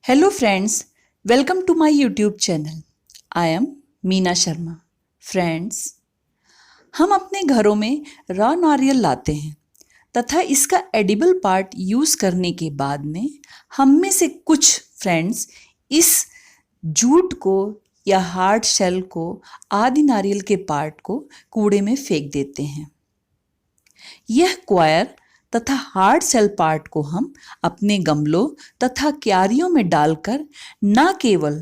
Hello friends, welcome to my YouTube channel. I am Meena Sharma. Friends, हम अपने घरों में रॉ नारियल लाते हैं तथा इसका एडिबल पार्ट यूज़ करने के बाद में हम में से कुछ फ्रेंड्स इस जूट को या हार्ड शेल को आदि नारियल के पार्ट को कूड़े में फेंक देते हैं. यह क्वायर तथा हार्ड सेल पार्ट को हम अपने गमलों तथा क्यारियों में डालकर न केवल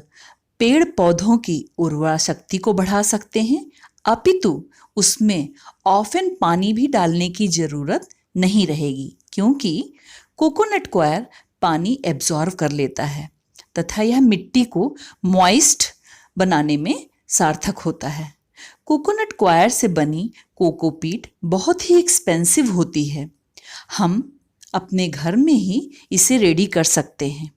पेड़ पौधों की उर्वरा शक्ति को बढ़ा सकते हैं, अपितु उसमें ऑफन पानी भी डालने की जरूरत नहीं रहेगी, क्योंकि कोकोनट क्वायर पानी एब्जॉर्व कर लेता है तथा यह मिट्टी को मॉइस्ट बनाने में सार्थक होता है. कोकोनट क्वायर से बनी कोकोपीट बहुत ही एक्सपेंसिव होती है. हम अपने घर में ही इसे रेडी कर सकते हैं.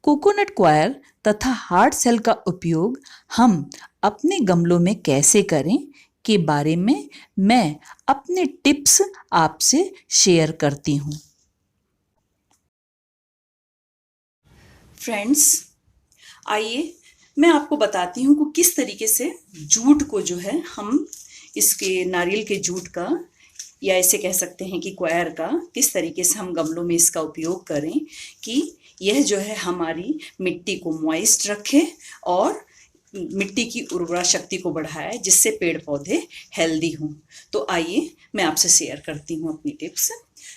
कोकोनट क्वायर तथा हार्ड सेल का उपयोग हम अपने गमलों में कैसे करें के बारे में मैं अपने टिप्स आपसे शेयर करती हूँ. फ्रेंड्स, आइए मैं आपको बताती हूँ कि किस तरीके से जूट को जो है हम इसके नारियल के जूट का या ऐसे कह सकते हैं कि क्वायर का किस तरीके से हम गमलों में इसका उपयोग करें कि यह जो है हमारी मिट्टी को मॉइस्ट रखे और मिट्टी की उर्वरा शक्ति को बढ़ाए, जिससे पेड़ पौधे हेल्दी हों. तो आइए मैं आपसे शेयर करती हूँ अपनी टिप्स.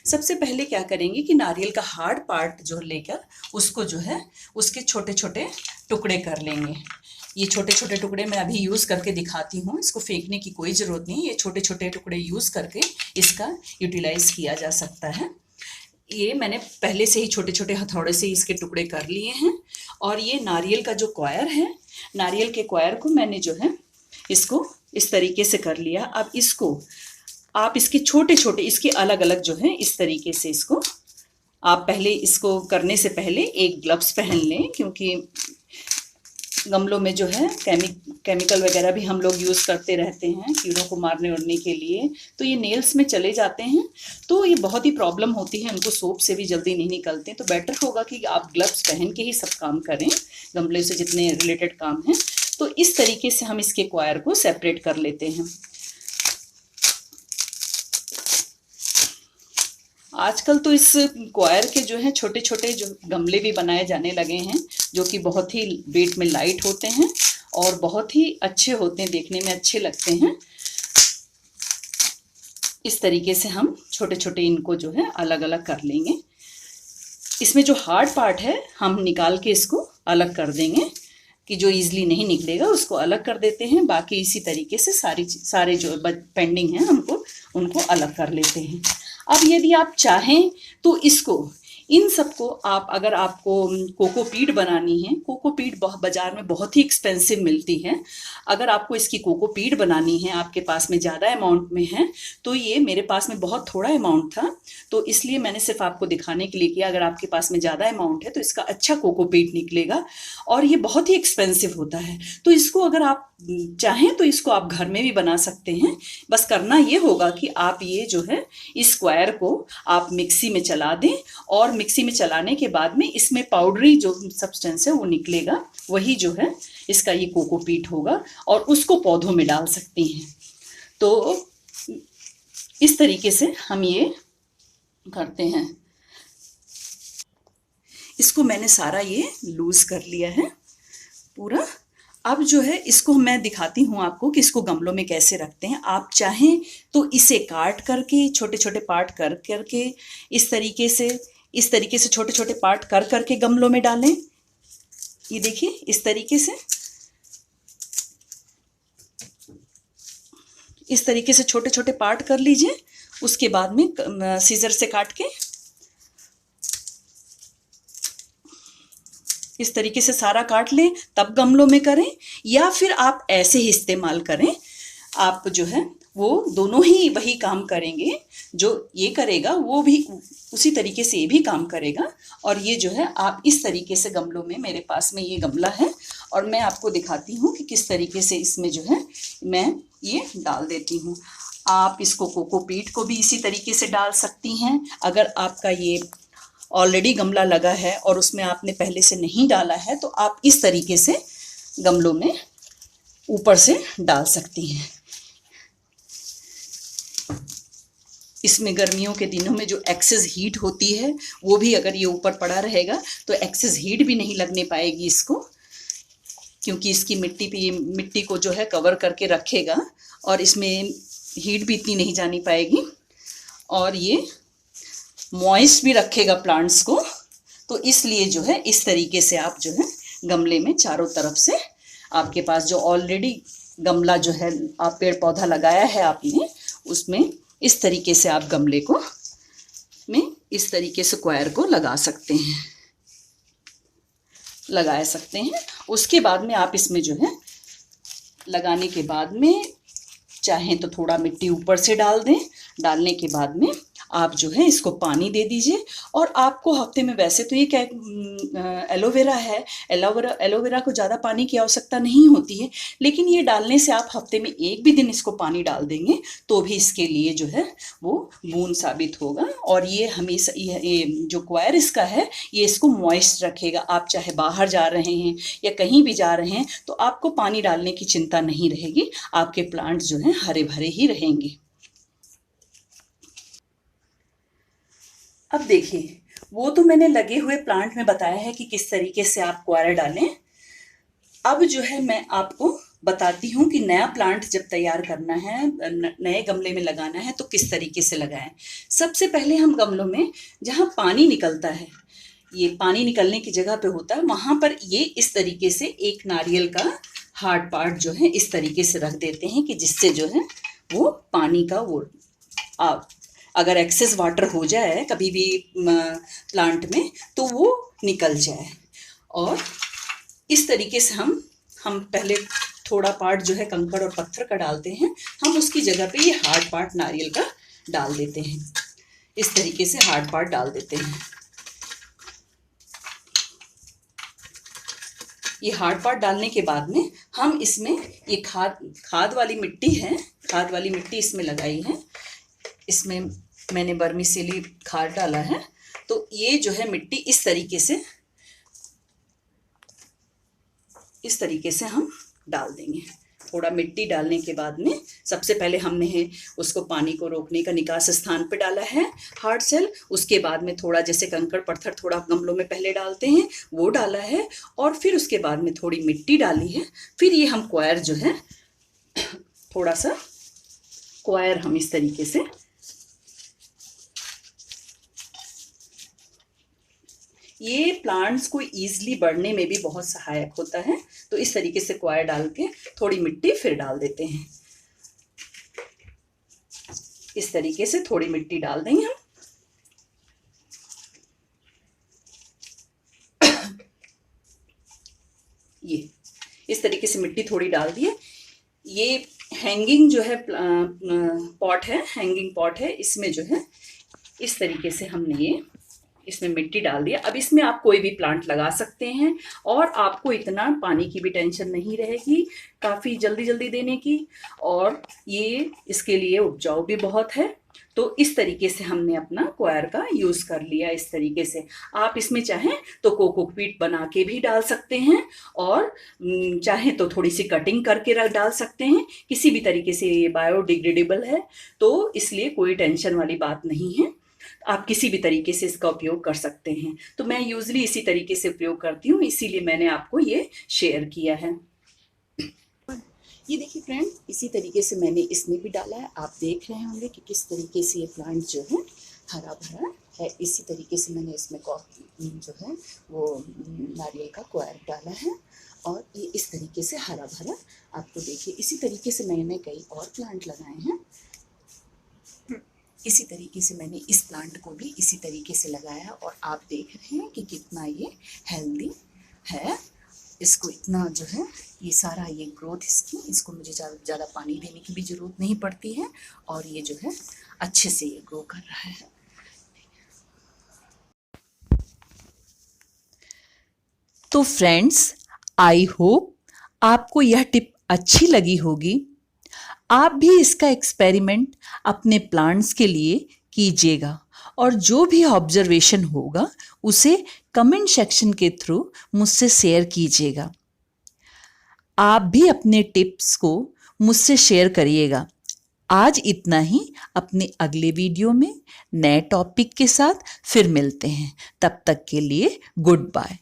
सबसे पहले क्या करेंगे कि नारियल का हार्ड पार्ट जो लेकर उसको जो है उसके छोटे छोटे टुकड़े कर लेंगे. ये छोटे छोटे टुकड़े मैं अभी यूज़ करके दिखाती हूँ. इसको फेंकने की कोई ज़रूरत नहीं. ये छोटे छोटे टुकड़े यूज़ करके इसका यूटिलाइज़ किया जा सकता है. ये मैंने पहले से ही छोटे छोटे हथौड़े से इसके टुकड़े कर लिए हैं. और ये नारियल का जो क्वायर है, नारियल के क्वायर को मैंने जो है इसको इस तरीके से कर लिया. अब इसको आप इसके छोटे छोटे इसके अलग अलग जो है इस तरीके से इसको आप पहले इसको करने से पहले एक ग्लव्स पहन लें, क्योंकि गमलों में जो है केमिकल वगैरह भी हम लोग यूज़ करते रहते हैं कीड़ों को मारने उड़ने के लिए, तो ये नेल्स में चले जाते हैं, तो ये बहुत ही प्रॉब्लम होती है. उनको सोप से भी जल्दी नहीं निकलते. तो बेटर होगा कि आप ग्लव्स पहन के ही सब काम करें, गमले से जितने रिलेटेड काम हैं. तो इस तरीके से हम इसके क्वायर को सेपरेट कर लेते हैं. आजकल तो इस क्वायर के जो है छोटे छोटे जो गमले भी बनाए जाने लगे हैं, जो कि बहुत ही वेट में लाइट होते हैं और बहुत ही अच्छे होते हैं, देखने में अच्छे लगते हैं. इस तरीके से हम छोटे छोटे इनको जो है अलग अलग कर लेंगे. इसमें जो हार्ड पार्ट है हम निकाल के इसको अलग कर देंगे, कि जो ईजिली नहीं निकलेगा उसको अलग कर देते हैं. बाकी इसी तरीके से सारे जो पेंडिंग हैं हमको उनको अलग कर लेते हैं. अब यदि आप चाहें तो इसको इन सबको आप अगर आपको कोकोपीट बनानी है, कोकोपीट बाज़ार में बहुत ही एक्सपेंसिव मिलती है. अगर आपको इसकी कोकोपीट बनानी है, आपके पास में ज़्यादा अमाउंट में है, तो ये मेरे पास में बहुत थोड़ा अमाउंट था, तो इसलिए मैंने सिर्फ आपको दिखाने के लिए किया. अगर आपके पास में ज़्यादा अमाउंट है तो इसका अच्छा कोकोपीट निकलेगा और ये बहुत ही एक्सपेंसिव होता है. तो इसको अगर आप चाहें तो इसको आप घर में भी बना सकते हैं. बस करना ये होगा कि आप ये जो है इस स्क्वायर को आप मिक्सी में चला दें, और मिक्सी में चलाने के बाद में इसमें पाउडरी जो सब्सटेंस है वो निकलेगा, वही जो है इसका ये कोकोपीट होगा और उसको पौधों में डाल सकती हैं. तो इस तरीके से हम ये करते हैं. इसको मैंने सारा ये लूज कर लिया है पूरा. अब जो है इसको मैं दिखाती हूँ आपको कि इसको गमलों में कैसे रखते हैं. आप चाहें तो इसे काट करके छोटे छोटे पार्ट कर करके इस तरीके से छोटे छोटे पार्ट कर करके गमलों में डालें. ये देखिए इस तरीके से छोटे छोटे पार्ट कर लीजिए. उसके बाद में सीजर से काट के इस तरीके से सारा काट लें, तब गमलों में करें, या फिर आप ऐसे ही इस्तेमाल करें. आप जो है वो दोनों ही वही काम करेंगे. जो ये करेगा वो भी उसी तरीके से ये भी काम करेगा. और ये जो है आप इस तरीके से गमलों में, मेरे पास में ये गमला है और मैं आपको दिखाती हूँ कि किस तरीके से इसमें जो है मैं ये डाल देती हूँ. आप इसको कोकोपीट को भी इसी तरीके से डाल सकती हैं. अगर आपका ये ऑलरेडी गमला लगा है और उसमें आपने पहले से नहीं डाला है तो आप इस तरीके से गमलों में ऊपर से डाल सकती हैं। इसमें गर्मियों के दिनों में जो एक्सेस हीट होती है वो भी अगर ये ऊपर पड़ा रहेगा तो एक्सेस हीट भी नहीं लगने पाएगी इसको, क्योंकि इसकी मिट्टी पे, ये मिट्टी को जो है कवर करके रखेगा और इसमें हीट भी इतनी नहीं जानी पाएगी और ये मॉइस्ट भी रखेगा प्लांट्स को। तो इसलिए जो है इस तरीके से आप जो है गमले में चारों तरफ से, आपके पास जो ऑलरेडी गमला जो है आप पेड़ पौधा लगाया है आपने, उसमें इस तरीके से आप गमले को में इस तरीके से क्वायर को लगा सकते हैं। उसके बाद में आप इसमें जो है लगाने के बाद में चाहें तो थोड़ा मिट्टी ऊपर से डाल दें। डालने के बाद में आप जो है इसको पानी दे दीजिए। और आपको हफ्ते में, वैसे तो ये क्या एलोवेरा है, एलोवेरा को ज़्यादा पानी की आवश्यकता नहीं होती है, लेकिन ये डालने से आप हफ्ते में एक भी दिन इसको पानी डाल देंगे तो भी इसके लिए जो है वो बूंद साबित होगा। और ये हमेशा ये जो क्वायर इसका है ये इसको मॉइस्ट रखेगा। आप चाहे बाहर जा रहे हैं या कहीं भी जा रहे हैं तो आपको पानी डालने की चिंता नहीं रहेगी, आपके प्लांट जो हैं हरे भरे ही रहेंगे। अब देखिए, वो तो मैंने लगे हुए प्लांट में बताया है कि किस तरीके से आप क्वायर डालें। अब जो है मैं आपको बताती हूँ कि नया प्लांट जब तैयार करना है, नए गमले में लगाना है तो किस तरीके से लगाएं। सबसे पहले हम गमलों में जहाँ पानी निकलता है, ये पानी निकलने की जगह पे होता है, वहाँ पर ये इस तरीके से एक नारियल का हार्ड पार्ट जो है इस तरीके से रख देते हैं कि जिससे जो है वो पानी का वो अगर एक्सेस वाटर हो जाए कभी भी प्लांट में तो वो निकल जाए। और इस तरीके से हम पहले थोड़ा पार्ट जो है कंकड़ और पत्थर का डालते हैं, हम उसकी जगह पे ये हार्ड पार्ट नारियल का डाल देते हैं। इस तरीके से हार्ड पार्ट डाल देते हैं। ये हार्ड पार्ट डालने के बाद में हम इसमें ये खाद वाली मिट्टी है, खाद वाली मिट्टी इसमें लगाई है। इसमें मैंने वर्मीसेली खाद डाला है। तो ये जो है मिट्टी इस तरीके से हम डाल देंगे। थोड़ा मिट्टी डालने के बाद में सबसे पहले हमने उसको पानी को रोकने का निकास स्थान पे डाला है हार्ड सेल। उसके बाद में थोड़ा जैसे कंकड़ पत्थर थोड़ा गमलों में पहले डालते हैं वो डाला है, और फिर उसके बाद में थोड़ी मिट्टी डाली है। फिर ये हम क्वायर जो है थोड़ा सा क्वायर हम इस तरीके से, ये प्लांट्स को ईजिली बढ़ने में भी बहुत सहायक होता है। तो इस तरीके से क्वायर डाल के थोड़ी मिट्टी फिर डाल देते हैं। इस तरीके से थोड़ी मिट्टी डाल देंगे हम। ये इस तरीके से मिट्टी थोड़ी डाल दिए। ये हैंगिंग जो है पॉट है, हैंगिंग पॉट है, इसमें जो है इस तरीके से हमने ये इसमें मिट्टी डाल दिया। अब इसमें आप कोई भी प्लांट लगा सकते हैं और आपको इतना पानी की भी टेंशन नहीं रहेगी, काफ़ी जल्दी जल्दी देने की, और ये इसके लिए उपजाऊ भी बहुत है। तो इस तरीके से हमने अपना क्वायर का यूज़ कर लिया। इस तरीके से आप इसमें चाहें तो कोकोपीट बना के भी डाल सकते हैं, और चाहें तो थोड़ी सी कटिंग करके डाल सकते हैं। किसी भी तरीके से ये बायोडिग्रेडेबल है तो इसलिए कोई टेंशन वाली बात नहीं है। आप किसी भी तरीके से इसका उपयोग कर सकते हैं। तो मैं यूजली इसी तरीके से उपयोग करती हूँ, इसीलिए मैंने आपको ये शेयर किया है। ये देखिए फ्रेंड, इसी तरीके से मैंने इसमें भी डाला है। आप देख रहे होंगे कि किस तरीके से ये प्लांट जो है हरा भरा है। इसी तरीके से मैंने इसमें जो है वो नारियल का क्वायर डाला है, और ये इस तरीके से हरा भरा आपको देखिए। इसी तरीके से मैंने कई और प्लांट लगाए हैं। इसी तरीके से मैंने इस प्लांट को भी इसी तरीके से लगाया, और आप देख रहे हैं कि कितना ये हेल्दी है। इसको इतना जो है ये सारा ये ग्रोथ इसको मुझे ज़्यादा पानी देने की भी ज़रूरत नहीं पड़ती है, और ये जो है अच्छे से ये ग्रो कर रहा है। तो फ्रेंड्स, आई होप आपको यह टिप अच्छी लगी होगी। आप भी इसका एक्सपेरिमेंट अपने प्लांट्स के लिए कीजिएगा, और जो भी ऑब्जर्वेशन होगा उसे कमेंट सेक्शन के थ्रू मुझसे शेयर कीजिएगा। आप भी अपने टिप्स को मुझसे शेयर करिएगा। आज इतना ही। अपने अगले वीडियो में नए टॉपिक के साथ फिर मिलते हैं। तब तक के लिए गुड बाय।